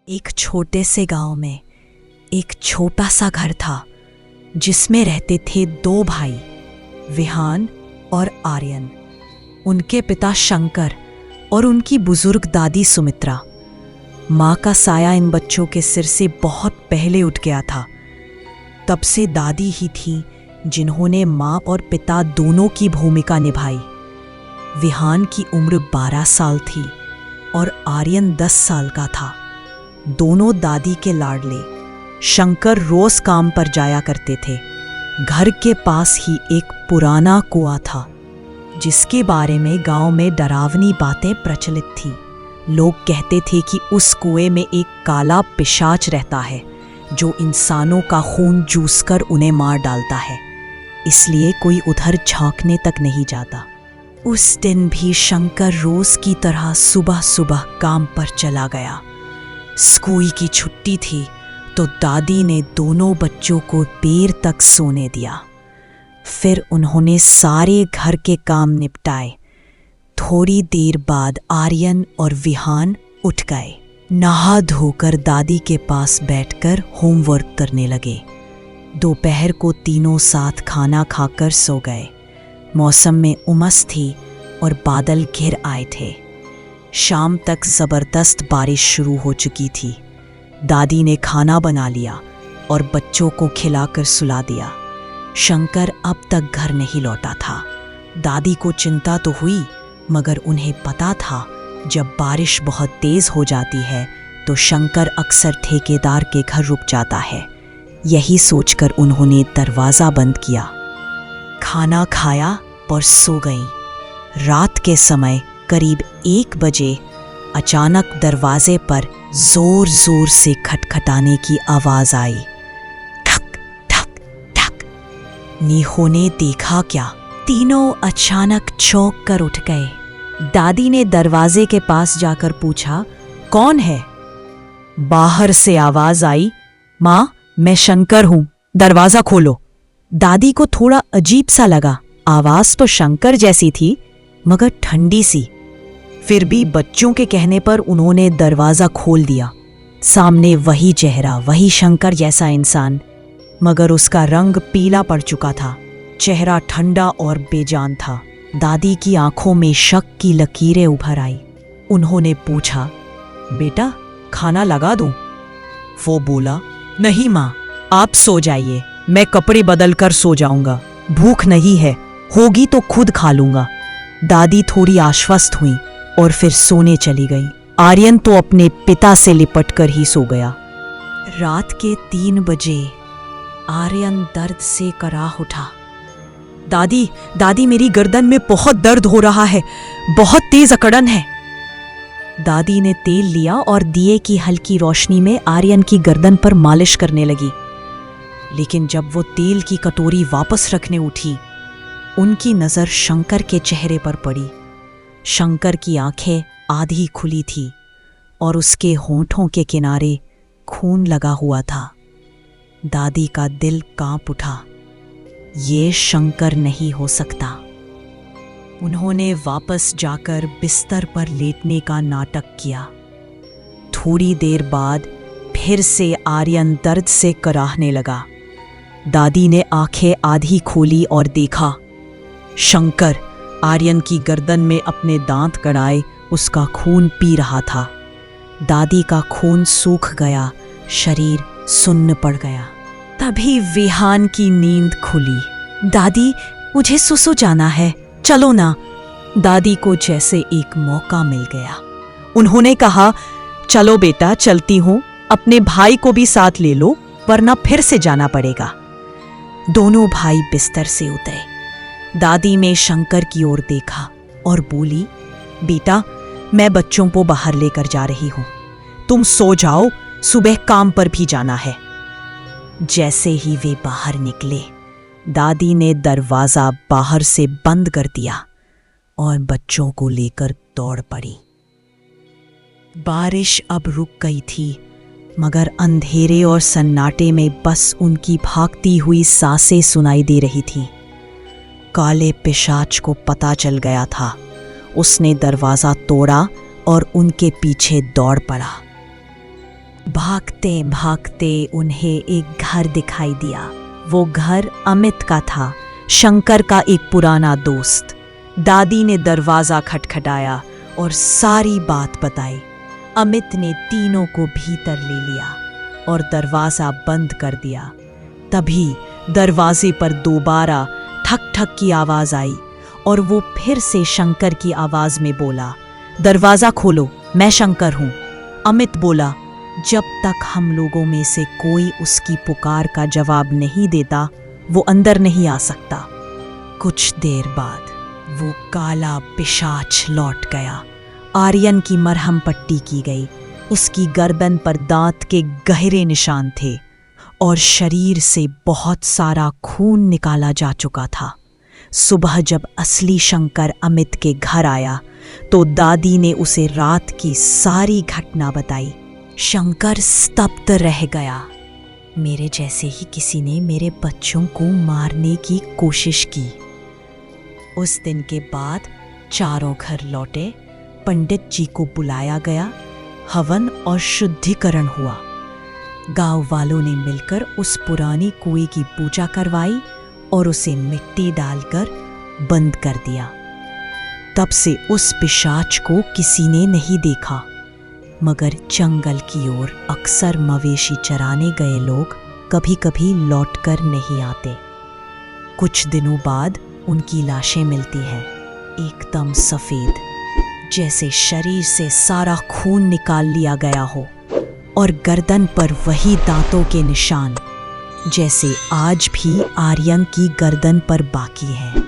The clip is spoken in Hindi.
एक छोटे से गांव में एक छोटा सा घर था जिसमें रहते थे दो भाई, विहान और आर्यन। उनके पिता शंकर और उनकी बुजुर्ग दादी सुमित्रा। माँ का साया इन बच्चों के सिर से बहुत पहले उठ गया था। तब से दादी ही थी जिन्होंने माँ और पिता दोनों की भूमिका निभाई। विहान की उम्र 12 साल थी और आर्यन 10 साल का था। दोनों दादी के लाडले। शंकर रोज काम पर जाया करते थे। घर के पास ही एक पुराना कुआं था जिसके बारे में गांव में डरावनी बातें प्रचलित थी। लोग कहते थे कि उस कुएं में एक काला पिशाच रहता है जो इंसानों का खून चूसकर उन्हें मार डालता है, इसलिए कोई उधर झांकने तक नहीं जाता। उस दिन भी शंकर रोज की तरह सुबह सुबह काम पर चला गया। स्कूल की छुट्टी थी तो दादी ने दोनों बच्चों को देर तक सोने दिया। फिर उन्होंने सारे घर के काम निपटाए। थोड़ी देर बाद आर्यन और विहान उठ गए। नहा धोकर दादी के पास बैठकर होमवर्क करने लगे। दोपहर को तीनों साथ खाना खाकर सो गए। मौसम में उमस थी और बादल घिर आए थे। शाम तक जबरदस्त बारिश शुरू हो चुकी थी। दादी ने खाना बना लिया और बच्चों को खिलाकर सुला दिया। शंकर अब तक घर नहीं लौटा था। दादी को चिंता तो हुई, मगर उन्हें पता था जब बारिश बहुत तेज हो जाती है तो शंकर अक्सर ठेकेदार के घर रुक जाता है। यही सोचकर उन्होंने दरवाज़ा बंद किया, खाना खाया और सो गई। रात के समय करीब 1 बजे अचानक दरवाजे पर जोर जोर से खटखटाने की आवाज आई। ठक ठक ठक। नीहो ने देखा क्या? तीनों अचानक चौंक कर उठ गए। दादी ने दरवाजे के पास जाकर पूछा, कौन है? बाहर से आवाज आई, माँ मैं शंकर हूं, दरवाजा खोलो। दादी को थोड़ा अजीब सा लगा। आवाज तो शंकर जैसी थी मगर ठंडी सी। फिर भी बच्चों के कहने पर उन्होंने दरवाजा खोल दिया। सामने वही चेहरा, वही शंकर जैसा इंसान, मगर उसका रंग पीला पड़ चुका था। चेहरा ठंडा और बेजान था। दादी की आंखों में शक की लकीरें उभर आई। उन्होंने पूछा, बेटा खाना लगा दूं? वो बोला, नहीं माँ, आप सो जाइए, मैं कपड़े बदल कर सो जाऊंगा। भूख नहीं है, होगी तो खुद खा लूंगा। दादी थोड़ी आश्वस्त हुई और फिर सोने चली गई। आर्यन तो अपने पिता से लिपटकर ही सो गया। रात के 3 बजे आर्यन दर्द से कराह उठा। दादी दादी मेरी गर्दन में बहुत दर्द हो रहा है, बहुत तेज अकड़न है। दादी ने तेल लिया और दिए की हल्की रोशनी में आर्यन की गर्दन पर मालिश करने लगी। लेकिन जब वो तेल की कटोरी वापस रखने उठी, उनकी नजर शंकर के चेहरे पर पड़ी। शंकर की आंखें आधी खुली थी और उसके होंठों के किनारे खून लगा हुआ था। दादी का दिल कांप उठा। ये शंकर नहीं हो सकता। उन्होंने वापस जाकर बिस्तर पर लेटने का नाटक किया। थोड़ी देर बाद फिर से आर्यन दर्द से कराहने लगा। दादी ने आंखें आधी खोली और देखा, शंकर आर्यन की गर्दन में अपने दांत गड़ाए उसका खून पी रहा था। दादी का खून सूख गया, शरीर सुन्न पड़ गया। तभी विहान की नींद खुली। दादी मुझे सुसु जाना है, चलो ना। दादी को जैसे एक मौका मिल गया। उन्होंने कहा, चलो बेटा चलती हूं, अपने भाई को भी साथ ले लो वरना फिर से जाना पड़ेगा। दोनों भाई बिस्तर से उतरे। दादी ने शंकर की ओर देखा और बोली, बेटा मैं बच्चों को बाहर लेकर जा रही हूं, तुम सो जाओ, सुबह काम पर भी जाना है। जैसे ही वे बाहर निकले, दादी ने दरवाजा बाहर से बंद कर दिया और बच्चों को लेकर दौड़ पड़ी। बारिश अब रुक गई थी, मगर अंधेरे और सन्नाटे में बस उनकी भागती हुई सांसें सुनाई दे रही थी। काले पिशाच को पता चल गया था। उसने दरवाजा तोड़ा और उनके पीछे दौड़ पड़ा। भागते भागते उन्हें एक घर दिखाई दिया। वो घर अमित का था, शंकर का एक पुराना दोस्त। दादी ने दरवाज़ा खटखटाया और सारी बात बताई। अमित ने तीनों को भीतर ले लिया और दरवाज़ा बंद कर दिया। तभी दरवाजे पर दोबारा ठक ठक की आवाज़ आई और वो फिर से शंकर की आवाज़ में बोला, दरवाज़ा खोलो, मैं शंकर हूँ। अमित बोला, जब तक हम लोगों में से कोई उसकी पुकार का जवाब नहीं देता, वो अंदर नहीं आ सकता। कुछ देर बाद वो काला पिशाच लौट गया। आर्यन की मरहम पट्टी की गई। उसकी गर्दन पर दांत के गहरे निशान थे और शरीर से बहुत सारा खून निकाला जा चुका था। सुबह जब असली शंकर अमित के घर आया तो दादी ने उसे रात की सारी घटना बताई। शंकर स्तब्ध रह गया। मेरे जैसे ही किसी ने मेरे बच्चों को मारने की कोशिश की। उस दिन के बाद चारों घर लौटे। पंडित जी को बुलाया गया। हवन और शुद्धिकरण हुआ। गांव वालों ने मिलकर उस पुरानी कुएं की पूजा करवाई और उसे मिट्टी डालकर बंद कर दिया। तब से उस पिशाच को किसी ने नहीं देखा, मगर जंगल की ओर अक्सर मवेशी चराने गए लोग कभी कभी लौटकर नहीं आते। कुछ दिनों बाद उनकी लाशें मिलती हैं, एकदम सफ़ेद, जैसे शरीर से सारा खून निकाल लिया गया हो, और गर्दन पर वही दांतों के निशान जैसे आज भी आर्यन की गर्दन पर बाकी हैं।